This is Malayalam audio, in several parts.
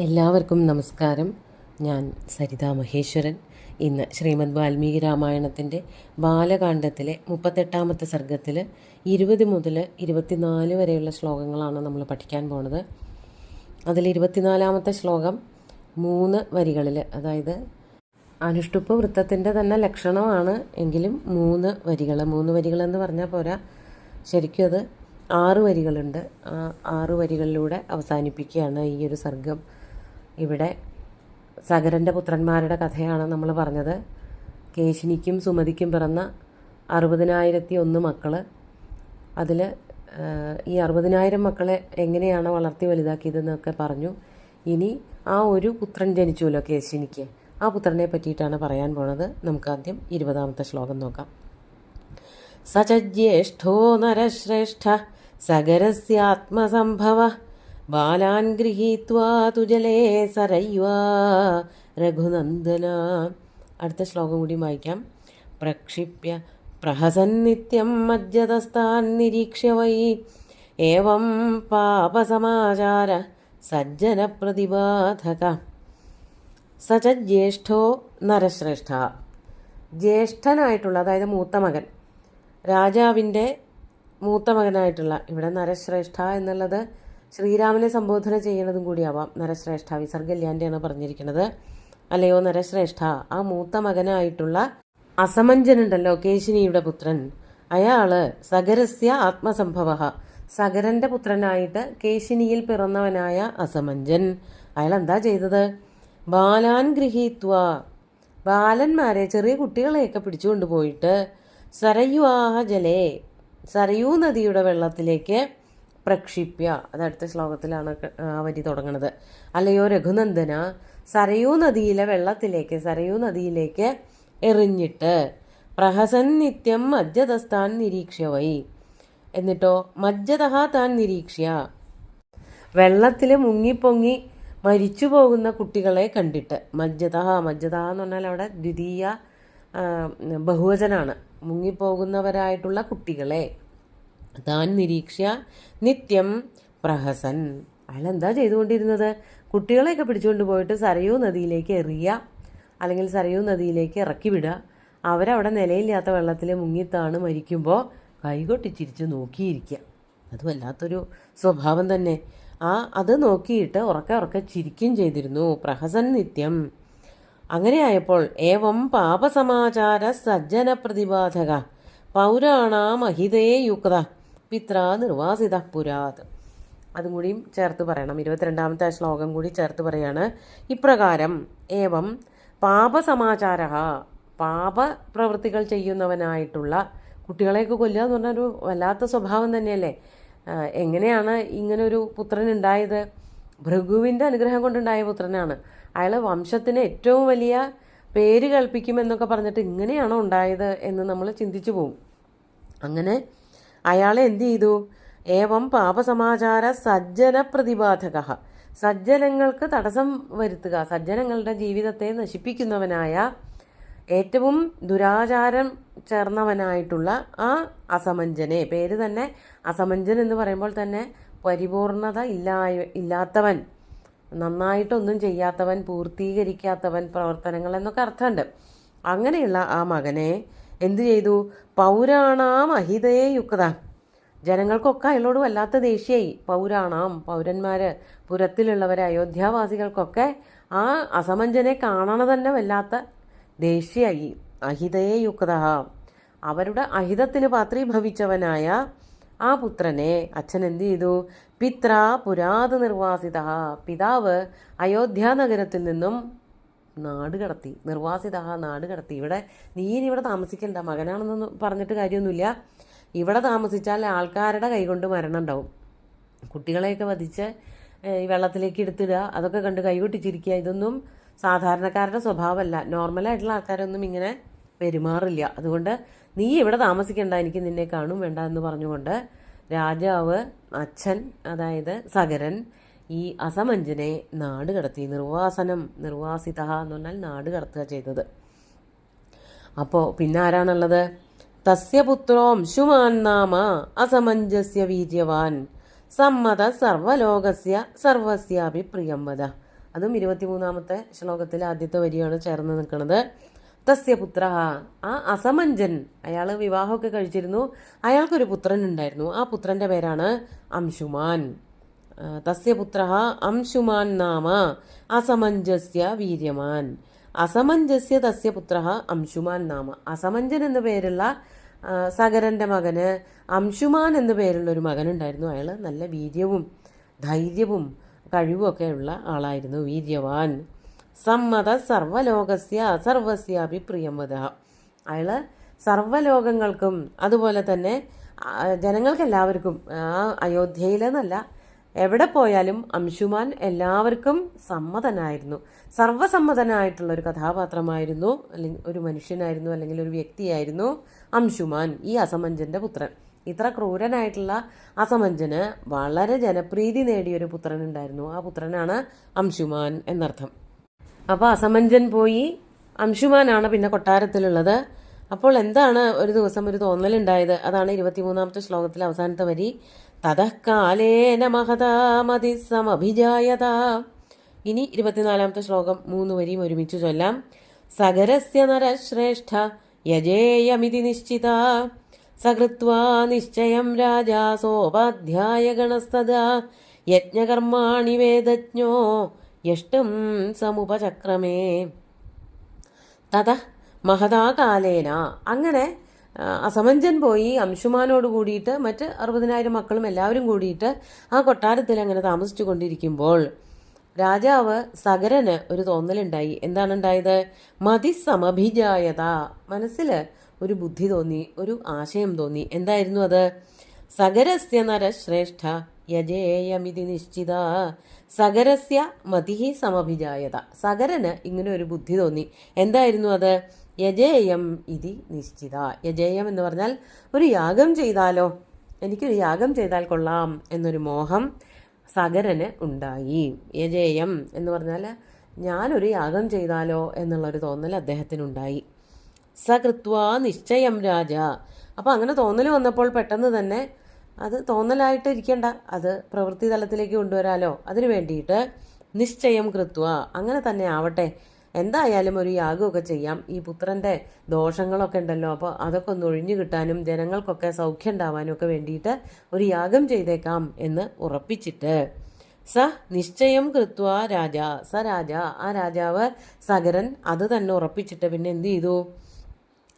എല്ലാവർക്കും നമസ്കാരം. ഞാൻ സരിത മഹേശ്വരൻ. ഇന്ന് ശ്രീമദ് വാൽമീകി രാമായണത്തിൻ്റെ ബാലകാണ്ഡത്തിലെ 38-ാമത്തെ സർഗത്തിൽ 20 മുതൽ 24 വരെയുള്ള ശ്ലോകങ്ങളാണ് നമ്മൾ പഠിക്കാൻ പോണത്. അതിൽ 24-ാമത്തെ ശ്ലോകം 3 വരികളിൽ, അതായത് അനുഷ്ടുപ്പ് വൃത്തത്തിൻ്റെ തന്നെ ലക്ഷണമാണ് എങ്കിലും 3 വരികളെന്ന് പറഞ്ഞാൽ പോരാ, ശരിക്കും അത് 6 വരികളുണ്ട്. ആ 6 വരികളിലൂടെ അവസാനിപ്പിക്കുകയാണ് ഈ ഒരു സർഗം. ഇവിടെ സഗരൻ്റെ പുത്രന്മാരുടെ കഥയാണ് നമ്മൾ പറഞ്ഞത്. കേശിനിക്കും സുമതിക്കും പിറന്ന 60,001 മക്കൾ. അതിൽ ഈ 60,000 മക്കളെ എങ്ങനെയാണ് വളർത്തി വലുതാക്കിയതെന്നൊക്കെ പറഞ്ഞു. ഇനി ആ ഒരു പുത്രൻ ജനിച്ചുവല്ലോ കേശിനിക്ക്, ആ പുത്രനെ പറ്റിയിട്ടാണ് പറയാൻ പോണത്. നമുക്ക് ആദ്യം 20-ാമത്തെ ശ്ലോകം നോക്കാം. സചജ്യേഷ്ഠോ നരശ്രേഷ്ഠ സഗരസ്യാത്മസംഭവ ബാലാൻ ഗൃഹീത്വാ തുജലേ സരയ്വാ രഘുനന്ദന. അടുത്ത ശ്ലോകം കൂടി വായിക്കാം. പ്രക്ഷിപ്യ പ്രഹസന്നിത്യം മജ്ജതസ്ഥാൻ നിരീക്ഷ്യ വൈ ഏവം പാപസമാചാര സജ്ജന പ്രതിബാധക. സച ജ്യേഷ്ഠോ നരശ്രേഷ്ഠ, ജ്യേഷ്ഠനായിട്ടുള്ള, അതായത് മൂത്ത മകൻ, രാജാവിൻ്റെ മൂത്ത മകനായിട്ടുള്ള, ഇവിടെ നരശ്രേഷ്ഠ എന്നുള്ളത് ശ്രീരാമനെ സംബോധന ചെയ്യണതും കൂടിയാവാം. നരശ്രേഷ്ഠ വിസർഗല്യാൻ്റെയാണ് പറഞ്ഞിരിക്കുന്നത്. അല്ലയോ നരശ്രേഷ്ഠ, ആ മൂത്ത മകനായിട്ടുള്ള അസമഞ്ജനുണ്ടല്ലോ, കേശിനിയുടെ പുത്രൻ, അയാള് സഗരസ്യ ആത്മസംഭവ, സഗരന്റെ പുത്രനായിട്ട് കേശിനിയിൽ പിറന്നവനായ അസമഞ്ജൻ, അയാൾ എന്താ ചെയ്തത്? ബാലാൻ ഗൃഹീത്വ, ബാലന്മാരെ, ചെറിയ കുട്ടികളെയൊക്കെ പിടിച്ചുകൊണ്ടുപോയിട്ട് സരയുവാഹ ജലേ, സരയൂ നദിയുടെ വെള്ളത്തിലേക്ക് പ്രക്ഷിപ്യ, അത് അടുത്ത ശ്ലോകത്തിലാണ് ആ വരി തുടങ്ങുന്നത്. അല്ലയോ രഘുനന്ദന, സരയൂ നദിയിലെ വെള്ളത്തിലേക്ക്, സരയൂ നദിയിലേക്ക് എറിഞ്ഞിട്ട് പ്രഹസൻ നിത്യം മജ്ജതസ്ഥാൻ നിരീക്ഷ്യ വൈ, എന്നിട്ടോ മജ്ജതഹ താൻ നിരീക്ഷ്യ, വെള്ളത്തിൽ മുങ്ങിപ്പൊങ്ങി മരിച്ചു പോകുന്ന കുട്ടികളെ കണ്ടിട്ട്. മജ്ജതഹ എന്ന് പറഞ്ഞാൽ അവിടെ ദ്വിതീയ ബഹുവചനാണ്. മുങ്ങിപ്പോകുന്നവരായിട്ടുള്ള കുട്ടികളെ താൻ നിരീക്ഷ്യ നിത്യം പ്രഹസൻ, അയാളെന്താ ചെയ്തുകൊണ്ടിരുന്നത്? കുട്ടികളെയൊക്കെ പിടിച്ചുകൊണ്ട് പോയിട്ട് സരയൂ നദിയിലേക്ക് എറിയുക, അല്ലെങ്കിൽ സരയൂ നദിയിലേക്ക് ഇറക്കി വിടുക. അവരവിടെ നിലയില്ലാത്ത വെള്ളത്തിൽ മുങ്ങിത്താണ് മരിക്കുമ്പോൾ കൈകൊട്ടിച്ചിരിച്ച് നോക്കിയിരിക്കുക. അത് വല്ലാത്തൊരു സ്വഭാവം തന്നെ. അത് നോക്കിയിട്ട് ഉറക്കെ ചിരിക്കുകയും ചെയ്തിരുന്നു. പ്രഹസൻ നിത്യം. അങ്ങനെയായപ്പോൾ ഏവം പാപസമാചാര സജ്ജന പ്രതിബാധക പൗരാണാമഹിതേ യുക്ത പിത്രാ നിർവാസിത പുരാത്. അതും കൂടിയും ചേർത്ത് പറയണം. 22-ാമത്തെ ശ്ലോകം കൂടി ചേർത്ത് പറയാണ്. ഇപ്രകാരം ഏവം പാപസമാചാര, പാപപ്രവൃത്തികൾ ചെയ്യുന്നവനായിട്ടുള്ള, കുട്ടികളെയൊക്കെ കൊല്ലുക എന്ന് പറഞ്ഞൊരു വല്ലാത്ത സ്വഭാവം തന്നെയല്ലേ. എങ്ങനെയാണ് ഇങ്ങനൊരു പുത്രൻ ഉണ്ടായത്? ഭൃഗുവിൻ്റെ അനുഗ്രഹം കൊണ്ടുണ്ടായ പുത്രനാണ്. അയാൾ വംശത്തിന് ഏറ്റവും വലിയ പേര് കൽപ്പിക്കുമെന്നൊക്കെ പറഞ്ഞിട്ട് ഇങ്ങനെയാണോ ഉണ്ടായത് എന്ന് നമ്മൾ ചിന്തിച്ചു പോകും. അങ്ങനെ അയാളെ എന്ത് ചെയ്തു? ഏവം പാപസമാചാര സജ്ജന പ്രതിബാധക, സജ്ജനങ്ങൾക്ക് തടസ്സം വരുത്തുക, സജ്ജനങ്ങളുടെ ജീവിതത്തെ നശിപ്പിക്കുന്നവനായ, ഏറ്റവും ദുരാചാരം ചേർന്നവനായിട്ടുള്ള ആ അസമഞ്ജനെ, പേര് തന്നെ അസമഞ്ജൻ എന്ന് പറയുമ്പോൾ തന്നെ പരിപൂർണത ഇല്ലാത്തവൻ, നന്നായിട്ടൊന്നും ചെയ്യാത്തവൻ, പൂർത്തീകരിക്കാത്തവൻ പ്രവർത്തനങ്ങൾ എന്നൊക്കെ അർത്ഥമുണ്ട്. അങ്ങനെയുള്ള ആ മകനെ എന്തു ചെയ്തു? പൗരാണാം അഹിതയെ യുക്ത, ജനങ്ങൾക്കൊക്കെ അയാളോട് വല്ലാത്ത ദേഷ്യായി. പൗരന്മാര്, പുരത്തിലുള്ളവരെ, അയോധ്യാവാസികൾക്കൊക്കെ ആ അസമഞ്ജനെ കാണണ തന്നെ വല്ലാത്ത ദേഷ്യായി. അഹിതയെ യുക്ത, അവരുടെ അഹിതത്തിന് പാത്രീഭവിച്ചവനായ ആ പുത്രനെ അച്ഛൻ എന്ത് ചെയ്തു? പിത്ര പുരാത് നിർവാസിത, പിതാവ് അയോധ്യാനഗരത്തിൽ നിന്നും നാട് കടത്തി. നിർവാസിത, നാട് കടത്തി. നീ ഇവിടെ താമസിക്കണ്ട, മകനാണെന്നൊന്നും പറഞ്ഞിട്ട് കാര്യമൊന്നുമില്ല. ഇവിടെ താമസിച്ചാൽ ആൾക്കാരുടെ കൈകൊണ്ട് മരണം ഉണ്ടാവും. കുട്ടികളെയൊക്കെ വധിച്ച് ഈ വെള്ളത്തിലേക്ക് എടുത്തിടുക, അതൊക്കെ കണ്ട് കൈകൊട്ടിച്ചിരിക്കുക, ഇതൊന്നും സാധാരണക്കാരുടെ സ്വഭാവമല്ല. നോർമലായിട്ടുള്ള ആൾക്കാരൊന്നും ഇങ്ങനെ പെരുമാറില്ല. അതുകൊണ്ട് നീ ഇവിടെ താമസിക്കണ്ട, എനിക്ക് നിന്നെ കാണും വേണ്ട എന്ന് പറഞ്ഞുകൊണ്ട് രാജാവ്, അച്ഛൻ, അതായത് സഗരൻ, ഈ അസമഞ്ജനെ നാട് കടത്തി. നിർവാസിത എന്ന് പറഞ്ഞാൽ നാട് കടത്തുക ചെയ്തത്. അപ്പോൾ പിന്നെ ആരാണുള്ളത്? തസ്യ പുത്രോ അംശുമാൻ നാമ അസമഞ്ജസ്യ വീര്യവാൻ സമ്മത സർവലോകസ്യ സർവസ്യാപി പ്രിയം വദ. അതും 23-ാമത്തെ ശ്ലോകത്തിലെ ആദ്യത്തെ വരിയാണ് ചേർന്ന് നിൽക്കുന്നത്. തസ്യ പുത്ര, ആ അസമഞ്ജൻ, അയാൾ വിവാഹമൊക്കെ കഴിച്ചിരുന്നു, അയാൾക്കൊരു പുത്രൻ ഉണ്ടായിരുന്നു. ആ പുത്രൻ്റെ പേരാണ് അംശുമാൻ. തസ്യ പുത്ര അംശുമാൻ നാമ അസമഞ്ജസ്യ വീര്യമാൻ. അസമഞ്ജസ്യ തസ്യ പുത്ര അംശുമാൻ നാമ. അസമഞ്ജൻ എന്ന പേരുള്ള സഗരൻ്റെ മകന് അംശുമാൻ എന്ന പേരുള്ള ഒരു മകനുണ്ടായിരുന്നു. അയാൾ നല്ല വീര്യവും ധൈര്യവും കഴിവുമൊക്കെ ഉള്ള ആളായിരുന്നു. വീര്യവാൻ. സമ്മത സർവലോകസ്യ സർവസ്യാപി പ്രിയംവദ. അയാൾ സർവലോകങ്ങൾക്കും അതുപോലെ തന്നെ ജനങ്ങൾക്കെല്ലാവർക്കും, അയോധ്യയിലെന്നല്ല എവിടെ പോയാലും അംശുമാൻ എല്ലാവർക്കും സമ്മതനായിരുന്നു. സർവസമ്മതനായിട്ടുള്ളൊരു കഥാപാത്രമായിരുന്നു, അല്ലെങ്കിൽ ഒരു മനുഷ്യനായിരുന്നു, അല്ലെങ്കിൽ ഒരു വ്യക്തിയായിരുന്നു അംശുമാൻ, ഈ അസമഞ്ജൻ്റെ പുത്രൻ. ഇത്ര ക്രൂരനായിട്ടുള്ള അസമഞ്ജന് വളരെ ജനപ്രീതി നേടിയൊരു പുത്രനുണ്ടായിരുന്നു. ആ പുത്രനാണ് അംശുമാൻ എന്നർത്ഥം. അപ്പോൾ അസമഞ്ജൻ പോയി, അംശുമാനാണ് പിന്നെ കൊട്ടാരത്തിലുള്ളത്. അപ്പോൾ എന്താണ് ഒരു ദിവസം ഒരു തോന്നലുണ്ടായത്? അതാണ് 23-ാമത്തെ ശ്ലോകത്തിലെ അവസാനത്തെ വരി. തതഃ കാലേന മഹതാമതി സമഭിജായത. ഇനി 24-ാമത്തെ ശ്ലോകം 3 വരിയും ഒരുമിച്ച് ചൊല്ലാം. സഗരസ്യ നരശ്രേഷ്ഠ യജേയമിതി നിശ്ചിത സകൃത്വാ നിശ്ചയം രാജാ സോപാധ്യായ ഗണസ്തദാ യജ്ഞകർമാണി വേദജ്ഞോ യഷ്ടും സമുപചക്രമേ. തത മഹതാകാലേന. അങ്ങനെ അസമഞ്ജൻ പോയി അംശുമാനോട് കൂടിയിട്ട് മറ്റ് 60,000 മക്കളും എല്ലാവരും കൂടിയിട്ട് ആ കൊട്ടാരത്തിൽ അങ്ങനെ താമസിച്ചു കൊണ്ടിരിക്കുമ്പോൾ രാജാവ് സഗരന് ഒരു തോന്നലുണ്ടായി. എന്താണ് ഉണ്ടായത്? മതിസമഭിജായത. മനസ്സിൽ ഒരു ബുദ്ധി തോന്നി, ഒരു ആശയം തോന്നി. എന്തായിരുന്നു അത്? സഗരസ്യ നരശ്രേഷ്ഠ യജേയമിതി നിശ്ചിത. സഗരസ്യ മതിഹി സമഭിജായത. സഗരന് ഇങ്ങനെ ഒരു ബുദ്ധി തോന്നി. എന്തായിരുന്നു അത്? യജേയം ഇതി നിശ്ചിത. യജേയം എന്ന് പറഞ്ഞാൽ ഒരു യാഗം ചെയ്താലോ, എനിക്കൊരു യാഗം ചെയ്താൽ കൊള്ളാം എന്നൊരു മോഹം സഗരന് ഉണ്ടായി. യജേയം എന്ന് പറഞ്ഞാൽ ഞാനൊരു യാഗം ചെയ്താലോ എന്നുള്ളൊരു തോന്നൽ അദ്ദേഹത്തിനുണ്ടായി. സകൃത്വാ നിശ്ചയം രാജ. അപ്പോൾ അങ്ങനെ തോന്നൽ വന്നപ്പോൾ പെട്ടെന്ന് തന്നെ അത് തോന്നലായിട്ട് ഇരിക്കേണ്ട, അത് പ്രവൃത്തി തലത്തിലേക്ക് കൊണ്ടുവരാലോ. അതിനു വേണ്ടിയിട്ട് നിശ്ചയം കൃത്വ, അങ്ങനെ തന്നെ ആവട്ടെ, എന്തായാലും ഒരു യാഗമൊക്കെ ചെയ്യാം. ഈ പുത്രൻ്റെ ദോഷങ്ങളൊക്കെ ഉണ്ടല്ലോ, അപ്പോൾ അതൊക്കെ ഒന്ന് ഒഴിഞ്ഞു കിട്ടാനും ജനങ്ങൾക്കൊക്കെ സൗഖ്യം ഉണ്ടാവാനും ഒക്കെ വേണ്ടിയിട്ട് ഒരു യാഗം ചെയ്തേക്കാം എന്ന് ഉറപ്പിച്ചിട്ട് സ നിശ്ചയം കൃത്വ രാജ. സ രാജ, ആ രാജാവ് സഗരൻ അത് തന്നെ ഉറപ്പിച്ചിട്ട് പിന്നെ എന്ത് ചെയ്തു?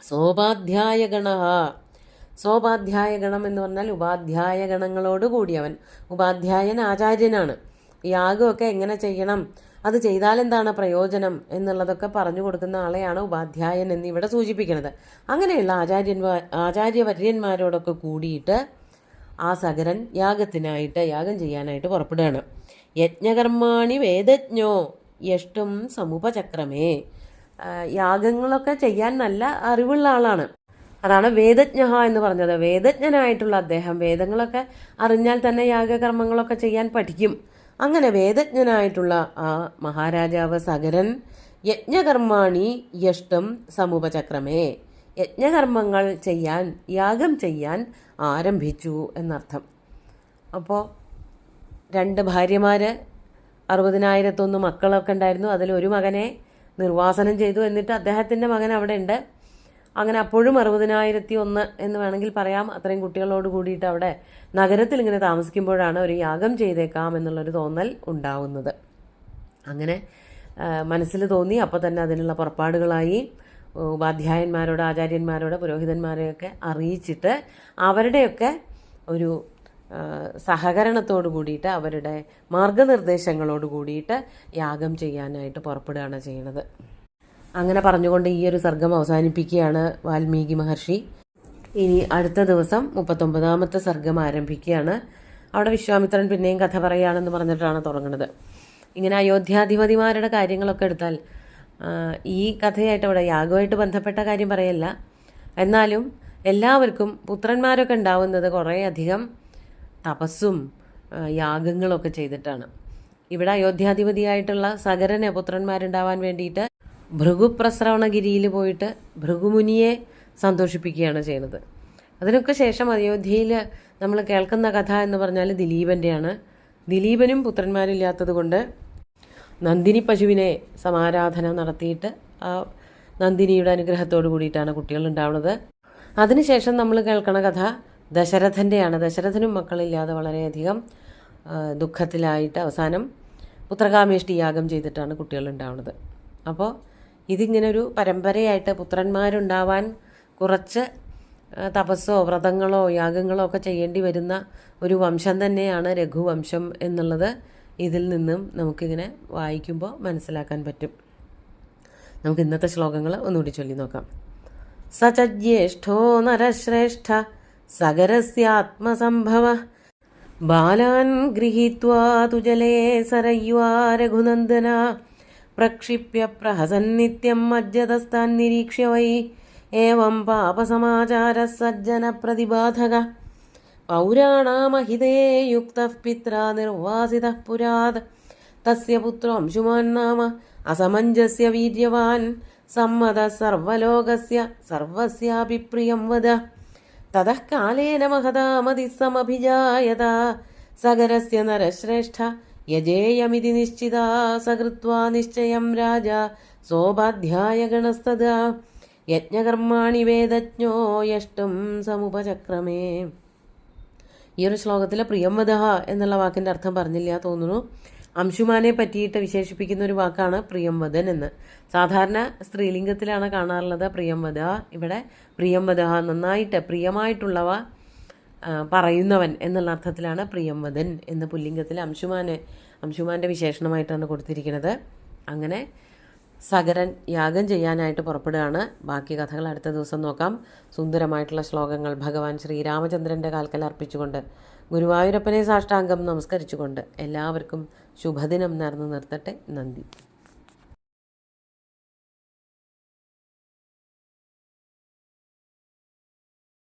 സോപാധ്യായഗണ. സോപാധ്യായഗണം എന്ന് പറഞ്ഞാൽ ഉപാധ്യായ ഗണങ്ങളോട് കൂടിയവൻ. ഉപാധ്യായൻ ആചാര്യനാണ്. യാഗമൊക്കെ എങ്ങനെ ചെയ്യണം, അത് ചെയ്താൽ എന്താണ് പ്രയോജനം എന്നുള്ളതൊക്കെ പറഞ്ഞു കൊടുക്കുന്ന ആളെയാണ് ഉപാധ്യായൻ എന്നിവിടെ സൂചിപ്പിക്കുന്നത്. അങ്ങനെയുള്ള ആചാര്യവര്യന്മാരോടൊക്കെ കൂടിയിട്ട് ആ സഗരൻ യാഗം ചെയ്യാനായിട്ട് പുറപ്പെടുകയാണ്. യജ്ഞകർമാണി വേദജ്ഞോ യഷ്ടും സമുപചക്രമേ. യാഗങ്ങളൊക്കെ ചെയ്യാൻ നല്ല അറിവുള്ള ആളാണ്. അതാണ് വേദജ്ഞ എന്ന് പറഞ്ഞത്. വേദജ്ഞനായിട്ടുള്ള അദ്ദേഹം വേദങ്ങളൊക്കെ അറിഞ്ഞാൽ തന്നെ യാഗകർമ്മങ്ങളൊക്കെ ചെയ്യാൻ പഠിക്കും. അങ്ങനെ വേദജ്ഞനായിട്ടുള്ള ആ മഹാരാജാവ് സഗരൻ യജ്ഞകർമാണി യഷ്ടം സമുപചക്രമേ, യജ്ഞകർമ്മങ്ങൾ ചെയ്യാൻ, യാഗം ചെയ്യാൻ ആരംഭിച്ചു എന്നർത്ഥം. അപ്പോൾ 2 ഭാര്യമാർ, 60,001 മക്കളൊക്കെ ഉണ്ടായിരുന്നു. അതിലൊരു മകനെ നിർവാസനം ചെയ്തു. എന്നിട്ട് അദ്ദേഹത്തിൻ്റെ മകൻ അവിടെ ഉണ്ട്. അങ്ങനെ അപ്പോഴും 60,001 എന്ന് വേണമെങ്കിൽ പറയാം. അത്രയും കുട്ടികളോട് കൂടിയിട്ട് അവിടെ നഗരത്തിൽ ഇങ്ങനെ താമസിക്കുമ്പോഴാണ് ഒരു യാഗം ചെയ്തേക്കാം എന്നുള്ളൊരു തോന്നൽ ഉണ്ടാവുന്നത്. അങ്ങനെ മനസ്സിൽ തോന്നി. അപ്പോൾ തന്നെ അതിനുള്ള പുറപ്പാടുകളായി ഉപാധ്യായന്മാരോട്, ആചാര്യന്മാരോട്, പുരോഹിതന്മാരെയൊക്കെ അറിയിച്ചിട്ട് അവരുടെയൊക്കെ ഒരു സഹകരണത്തോട് കൂടിയിട്ട്, അവരുടെ മാർഗനിർദ്ദേശങ്ങളോട് കൂടിയിട്ട് യാഗം ചെയ്യാനായിട്ട് പുറപ്പെടുകയാണ് ചെയ്യുന്നത്. അങ്ങനെ പറഞ്ഞുകൊണ്ട് ഈ ഒരു സർഗം അവസാനിപ്പിക്കുകയാണ് വാൽമീകി മഹർഷി. ഇനി അടുത്ത ദിവസം 39-ാമത്തെ സർഗം ആരംഭിക്കുകയാണ്. അവിടെ വിശ്വാമിത്രൻ പിന്നെയും കഥ പറയുകയാണെന്ന് പറഞ്ഞിട്ടാണ് തുടങ്ങുന്നത്. ഇങ്ങനെ അയോധ്യാധിപതിമാരുടെ കാര്യങ്ങളൊക്കെ എടുത്താൽ ഈ കഥയായിട്ട് അവിടെ യാഗമായിട്ട് ബന്ധപ്പെട്ട കാര്യം പറയല്ല. എന്നാലും എല്ലാവർക്കും പുത്രന്മാരൊക്കെ ഉണ്ടാവുന്നത് കുറേയധികം തപസ്സും യാഗങ്ങളൊക്കെ ചെയ്തിട്ടാണ്. ഇവിടെ അയോധ്യാധിപതിയായിട്ടുള്ള സഗരന് പുത്രന്മാരുണ്ടാവാൻ വേണ്ടിയിട്ട് ഭൃഗുപ്രസ്രവണഗിരിയിൽ പോയിട്ട് ഭൃഗുമുനിയെ സന്തോഷിപ്പിക്കുകയാണ് ചെയ്യുന്നത്. അതിനൊക്കെ ശേഷം അയോധ്യയിൽ നമ്മൾ കേൾക്കുന്ന കഥ എന്ന് പറഞ്ഞാൽ ദിലീപൻ്റെയാണ്. ദിലീപനും പുത്രന്മാരില്ലാത്തത് കൊണ്ട് നന്ദിനി പശുവിനെ സമാരാധന നടത്തിയിട്ട് ആ നന്ദിനിയുടെ അനുഗ്രഹത്തോടു കൂടിയിട്ടാണ് കുട്ടികൾ ഉണ്ടാവുന്നത്. അതിനുശേഷം നമ്മൾ കേൾക്കണ കഥ ദശരഥൻ്റെയാണ്. ദശരഥനും മക്കളില്ലാതെ വളരെയധികം ദുഃഖത്തിലായിട്ട് അവസാനം പുത്രകാമേഷ്ടി യാഗം ചെയ്തിട്ടാണ് കുട്ടികൾ ഉണ്ടാവുന്നത്. അപ്പോൾ ഇതിങ്ങനെ ഒരു പരമ്പരയായിട്ട് പുത്രന്മാരുണ്ടാവാൻ കുറച്ച് തപസ്സോ വ്രതങ്ങളോ യാഗങ്ങളോ ഒക്കെ ചെയ്യേണ്ടി വരുന്ന ഒരു വംശം തന്നെയാണ് രഘുവംശം എന്നുള്ളത് ഇതിൽ നിന്നും നമുക്കിങ്ങനെ വായിക്കുമ്പോൾ മനസ്സിലാക്കാൻ പറ്റും. നമുക്ക് ഇന്നത്തെ ശ്ലോകങ്ങൾ ഒന്നുകൂടി ചൊല്ലി നോക്കാം. സചജ്യേഷ്ഠോ നരശ്രേഷ്ഠ സഗരസ്യാത്മസംഭവ ബാലാൻ ഗൃഹീത്വാ തുജലേ സരയ്വാ രഘുനന്ദന പ്രക്ഷിപ്യ പ്രഹസന്നിത്യം മജ്ജതസ്താൻ നിരീക്ഷ്യ വൈ ഏവം പാപസമാചാര സജ്ജന പ്രതിബാധക പൗരാണാമഹിതേ യുക്തഃ പിത്രാ നിർവാസിതഃ പുരാത് തസ്യ പുത്രോ അംശുമാൻ നാമ അസമഞ്ജസ്യ വീര്യവാൻ സമ്മത സർവലോകസ്യ സർവസ്യാപി പ്രിയം വദ തതഃ കാലേന മഹതാമതിസമഭിജായത സഗരസ്യ നരശ്രേഷ്ഠ യജേയമിതി നിശ്ചിതാ സകൃത്വാ നിശ്ചയം രാജാ സോപാധ്യായ ഗണസ്തദാ യജ്ഞകർമാണി വേദജ്ഞോ യഷ്ടും സമുപചക്രമേ. ഈ ഒരു ശ്ലോകത്തിൽ പ്രിയംവദ എന്നുള്ള വാക്കിൻ്റെ അർത്ഥം പറഞ്ഞില്ല തോന്നുന്നു. അംശുമാനെ പറ്റിയിട്ട് വിശേഷിപ്പിക്കുന്ന ഒരു വാക്കാണ് പ്രിയംവദൻ എന്ന്. സാധാരണ സ്ത്രീലിംഗത്തിലാണ് കാണാറുള്ളത് പ്രിയംവദ. ഇവിടെ പ്രിയംവദ നന്നായിട്ട് പ്രിയമായിട്ടുള്ളവ പറയുന്നവൻ എന്നുള്ള അർത്ഥത്തിലാണ് പ്രിയംവദൻ എന്ന് പുല്ലിംഗത്തിൽ അംശുമാൻ്റെ വിശേഷണമായിട്ടാണ് കൊടുത്തിരിക്കുന്നത്. അങ്ങനെ സഗരൻ യാഗം ചെയ്യാനായിട്ട് പുറപ്പെടുകയാണ്. ബാക്കി കഥകൾ അടുത്ത ദിവസം നോക്കാം. സുന്ദരമായിട്ടുള്ള ശ്ലോകങ്ങൾ ഭഗവാൻ ശ്രീരാമചന്ദ്രൻ്റെ കാൽക്കൽ അർപ്പിച്ചുകൊണ്ട് ഗുരുവായൂരപ്പനെ സാഷ്ടാംഗം നമസ്കരിച്ചുകൊണ്ട് എല്ലാവർക്കും ശുഭദിനം നേർന്നു നിർത്തട്ടെ. നന്ദി.